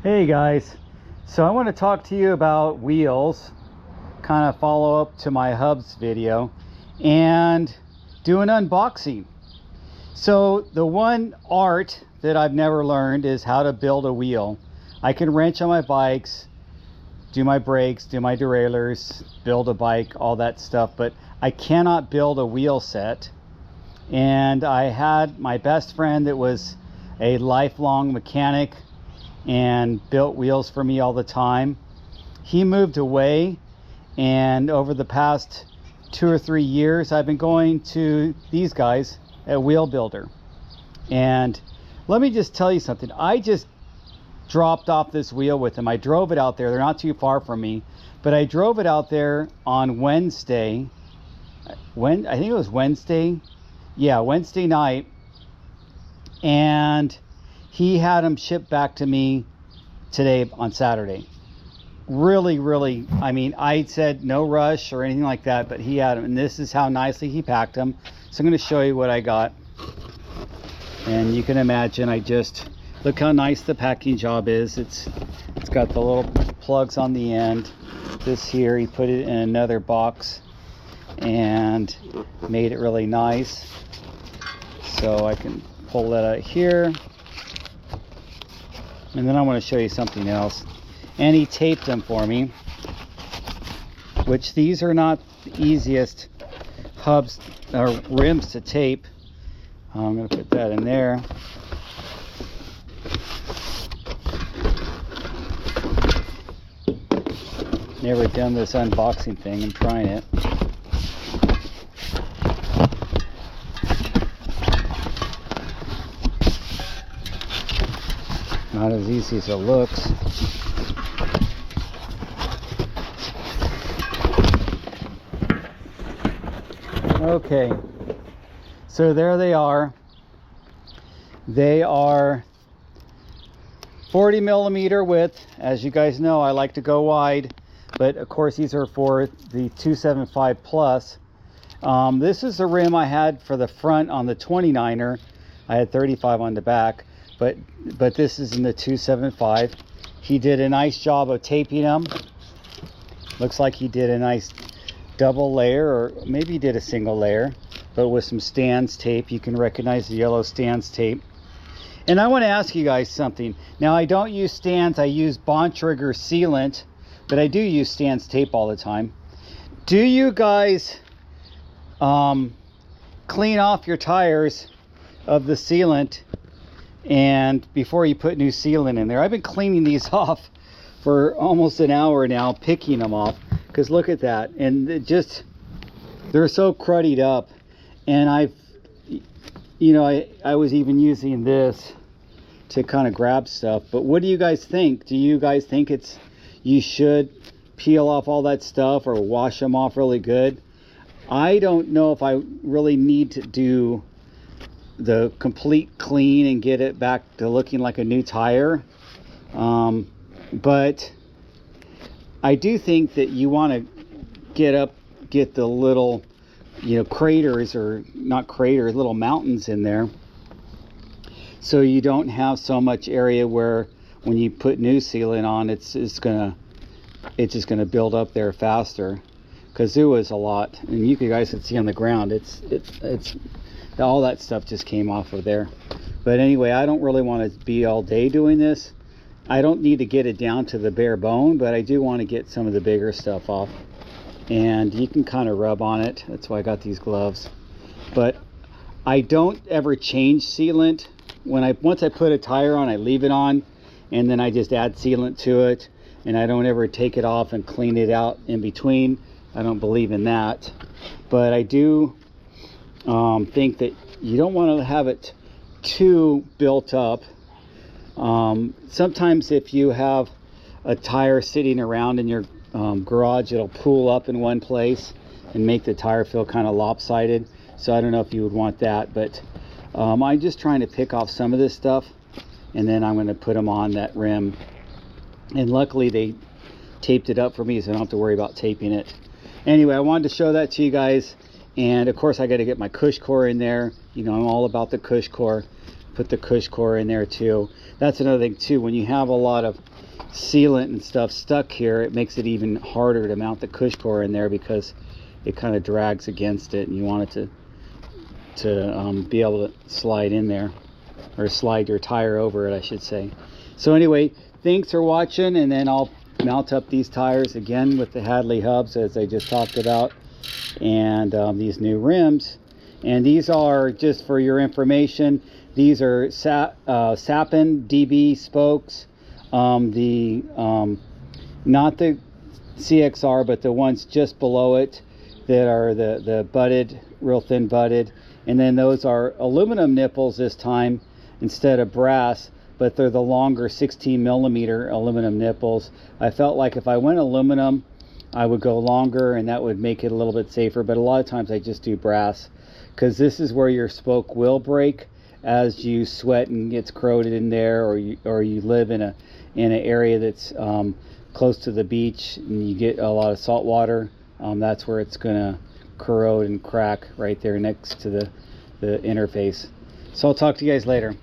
Hey guys, so I want to talk to you about wheels, kind of follow up to my hubs video and do an unboxing. So the one art that I've never learned is how to build a wheel. I can wrench on my bikes, do my brakes, do my derailleurs, build a bike, all that stuff, but I cannot build a wheel set. And I had my best friend that was a lifelong mechanic and built wheels for me all the time. He moved away, and over the past 2 or 3 years I've been going to these guys at Wheel Builder. And let me just tell you something. I just dropped off this wheel with them. I drove it out there. They're not too far from me, but I drove it out there on Wednesday. I think it was Wednesday. Yeah, Wednesday night. And he had them shipped back to me today on Saturday. Really, I mean, I said no rush or anything like that, but he had them, and this is how nicely he packed them. So I'm going to show you what I got. And you can imagine, look how nice the packing job is. It's got the little plugs on the end. This here, he put it in another box and made it really nice. So I can pull that out here. And then I want to show you something else. And he taped them for me, which these are not the easiest hubs or rims to tape. I'm going to put that in there. Never done this unboxing thing. I'm trying it. Not as easy as it looks. Okay, so there they are. They are 40 millimeter width. As you guys know, I like to go wide, but of course these are for the 275 plus. This is the rim I had for the front on the 29er. I had 35 on the back. But this is in the 275. He did a nice job of taping them. Looks like he did a nice double layer, or maybe he did a single layer, but with some Stan's tape. You can recognize the yellow Stan's tape. And I want to ask you guys something. Now, I don't use Stan's, I use Bontrager sealant, but I do use Stan's tape all the time. Do you guys clean off your tires of the sealant and before you put new sealant in there? I've been cleaning these off for almost an hour now, picking them off, because look at that, and they're so cruddied up. And I was even using this to kind of grab stuff. But what do you guys think? Do you guys think you should peel off all that stuff or wash them off really good? I don't know if I really need to do the complete clean and get it back to looking like a new tire, but I do think that you want to get the little craters, or not craters, little mountains in there, so you don't have so much area where when you put new sealant on it's just gonna build up there faster, because there was a lot, and you guys can see on the ground it's all that stuff just came off of there. But anyway, I don't really want to be all day doing this. I don't need to get it down to the bare bone, but I do want to get some of the bigger stuff off. And you can kind of rub on it. That's why I got these gloves. But I don't ever change sealant. Once I put a tire on, I leave it on, and then I just add sealant to it, and I don't ever take it off and clean it out in between. I don't believe in that. But I do think that you don't want to have it too built up. Sometimes if you have a tire sitting around in your garage, it'll pool up in one place and make the tire feel kind of lopsided. So I don't know if you would want that, but I'm just trying to pick off some of this stuff, and then I'm going to put them on that rim. And luckily they taped it up for me, so I don't have to worry about taping it. Anyway, I wanted to show that to you guys. And of course I got to get my cush core in there. I'm all about the cush core. Put the cush core in there too. That's another thing too. When you have a lot of sealant and stuff stuck here, it makes it even harder to mount the cush core in there because it kind of drags against it, and you want it to be able to slide in there, or slide your tire over it, I should say. So anyway, thanks for watching, and then I'll mount up these tires again with the Hadley hubs as I just talked about, and these new rims. And these are, just for your information, these are Sapin DB spokes. Not the CXR, but the ones just below it that are the butted, real thin butted. And then those are aluminum nipples this time instead of brass, but they're the longer 16 millimeter aluminum nipples. I felt like if I went aluminum, I would go longer, and that would make it a little bit safer. But a lot of times I just do brass, because this is where your spoke will break as you sweat and gets corroded in there, or you live in an area that's close to the beach and you get a lot of salt water. That's where it's gonna corrode and crack, right there next to the interface. So I'll talk to you guys later.